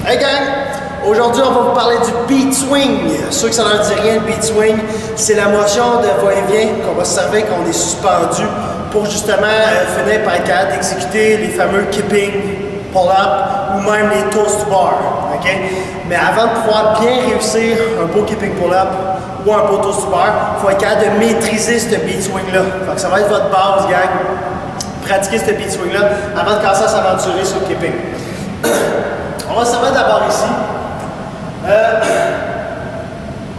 Hey gang! Aujourd'hui, on va vous parler du beat swing. Ceux que ça ne leur dit rien, le beat swing, c'est la motion de va-et-vient qu'on va se servir quand on est suspendu pour justement finir par être capable d'exécuter les fameux keeping pull-up ou même les toes to bar. Okay? Mais avant de pouvoir bien réussir un beau keeping pull-up ou un beau toes to bar, il faut être capable de maîtriser ce beat swing-là. Ça va être votre base, gang. Pratiquer ce beat swing-là avant de commencer à s'aventurer sur le keeping. On va se servir d'abord ici.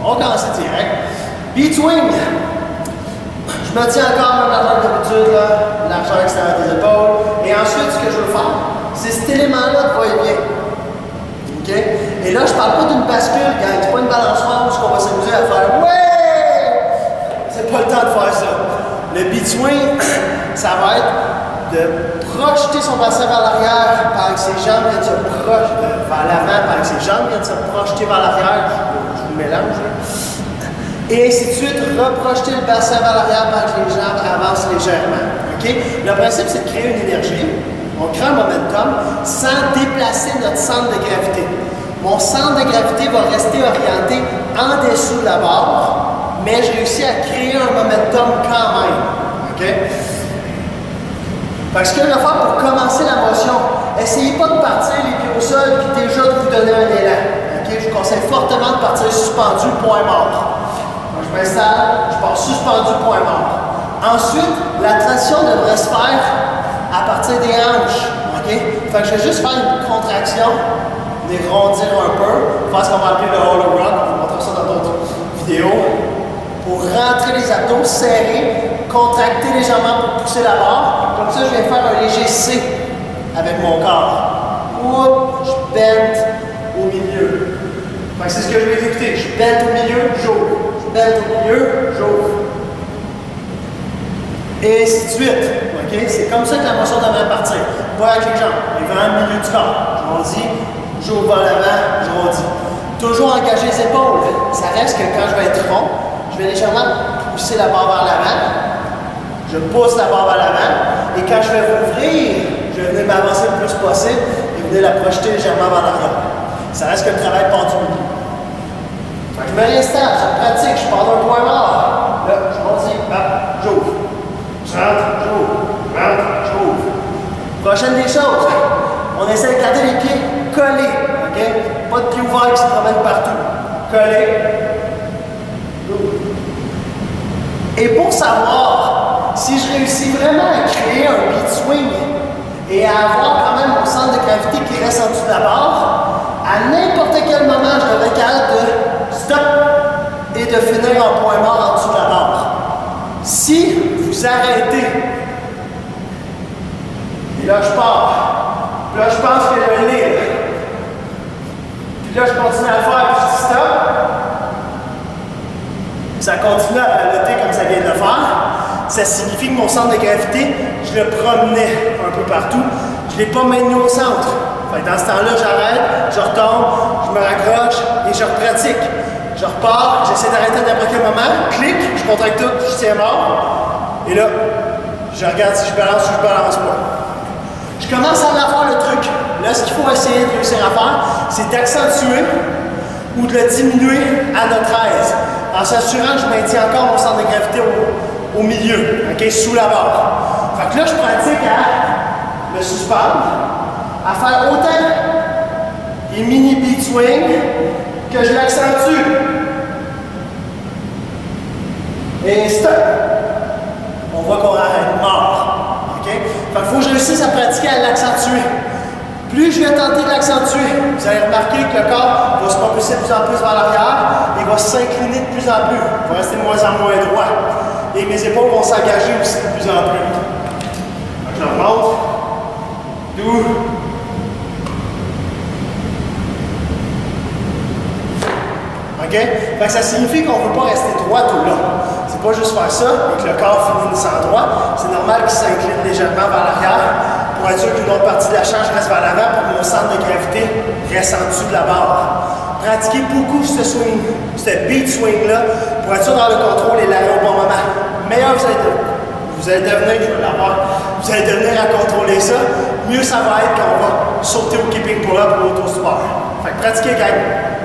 On va commencer direct. Beat swing. Je me tiens encore à ma largeur d'habitude, largeur extérieure des épaules. Et ensuite, ce que je veux faire, c'est cet élément-là de va-et-vient. Okay? Et là, je ne parle pas d'une bascule, gang. C'est pas une balançoire où on va s'amuser à faire ouais! C'est pas le temps de faire ça. Le beat swing, ça va être de projeter son bassin vers l'arrière pendant que ses jambes viennent se projeter vers l'avant, pendant que ses jambes viennent se projeter vers l'arrière. Je vous mélange. Et ainsi de suite, reprojeter le bassin vers l'arrière pendant que les jambes avancent légèrement. Okay? Le principe, c'est de créer une énergie. On crée un momentum sans déplacer notre centre de gravité. Mon centre de gravité va rester orienté en dessous de la barre, mais je réussis à créer un momentum quand même. Okay? Parce que je vais faire pour commencer la motion, essayez pas de partir les pieds au sol et déjà de vous donner un élan. Okay? Je vous conseille fortement de partir suspendu, point mort. Donc, je m'installe, je pars suspendu, point mort. Ensuite, la transition devrait se faire à partir des hanches. Okay? Fait que je vais juste faire une contraction, les rondir un peu, faire ce qu'on va appeler le hollow rock, on va montrer ça dans d'autres vidéos, pour rentrer les abdos, serrer, contracter légèrement pour pousser la barre. Comme ça, je vais faire un léger C avec mon corps. Oups, je bend au milieu. Fait que c'est ce que je vais exécuter. Je bend au milieu, j'ouvre. Je bend au milieu, j'ouvre. Et ainsi de suite. Okay? C'est comme ça que la motion devrait partir. Pas avec les jambes, mais vraiment au milieu du corps. Je rondis, j'ouvre vers l'avant, je rondis. Toujours engager les épaules. Ça reste que quand je vais être rond, je vais légèrement pousser la barre vers l'avant. Je pousse la barre vers l'avant. Et quand je vais rouvrir, je vais venir m'avancer le plus possible et venir la projeter légèrement vers l'arrière. Ça reste que le travail part du milieu. Fait que je me réinstalle, je pratique, je pars d'un point mort. Là, je rondis, j'ouvre. Je rentre, j'ouvre. Prochaine des choses, on essaie de garder les pieds collés. Okay? Pas de pieds ouverts qui se promènent partout. Collés. Et pour savoir si je réussis vraiment à créer un beat swing et à avoir quand même mon centre de gravité qui reste en dessous de la barre, à n'importe quel moment, je devrais être capable de stop et de finir en point mort en dessous de la barre. Si vous arrêtez, et là je pars, puis là je pense que j'ai un livre, puis là je continue à le faire, puis je dis stop, ça continue à baloter comme ça vient de le faire. Ça signifie que mon centre de gravité, je le promenais un peu partout. Je ne l'ai pas maintenu au centre. Fait que dans ce temps-là, j'arrête, je retombe, je me raccroche et je repratique. Je repars, j'essaie d'arrêter à n'importe quel moment, clic, je contracte tout, je tiens mort. Et là, je regarde si je balance ou je balance pas. Je commence à avoir le truc. Là, ce qu'il faut essayer de réussir à faire, c'est d'accentuer ou de le diminuer à notre aise, en s'assurant que je maintiens encore mon centre de gravité au milieu, okay, sous la barre. Fait que là, je pratique à me suspendre, à faire autant des mini beat swing que je l'accentue. Et stop! On voit qu'on arrête mort. Okay? Fait qu'il faut que je réussisse à pratiquer à l'accentuer. Plus je vais tenter de l'accentuer, vous allez remarquer que le corps va se propulser de plus en plus vers l'arrière et va s'incliner de plus en plus. Il va rester de moins en moins droit. Et mes épaules vont s'engager aussi de plus en plus. Donc je remonte. Doux. OK? Fait que ça signifie qu'on ne veut pas rester droit tout le long. C'est pas juste faire ça et que le corps finisse en droit. C'est normal qu'il s'incline légèrement vers l'arrière pour être sûr qu'une autre partie de la charge reste vers l'avant pour que mon centre de gravité reste en dessous de la barre. Pratiquez beaucoup ce swing, ce beat swing-là pour être sûr dans le contrôle et l'arrêt au bon moment. Meilleur vous allez devenir, je vais l'avoir, vous allez devenir à contrôler ça, mieux ça va être quand on va sauter au keeping pull-up ou au toes to bar. Fait que pratiquez, gang.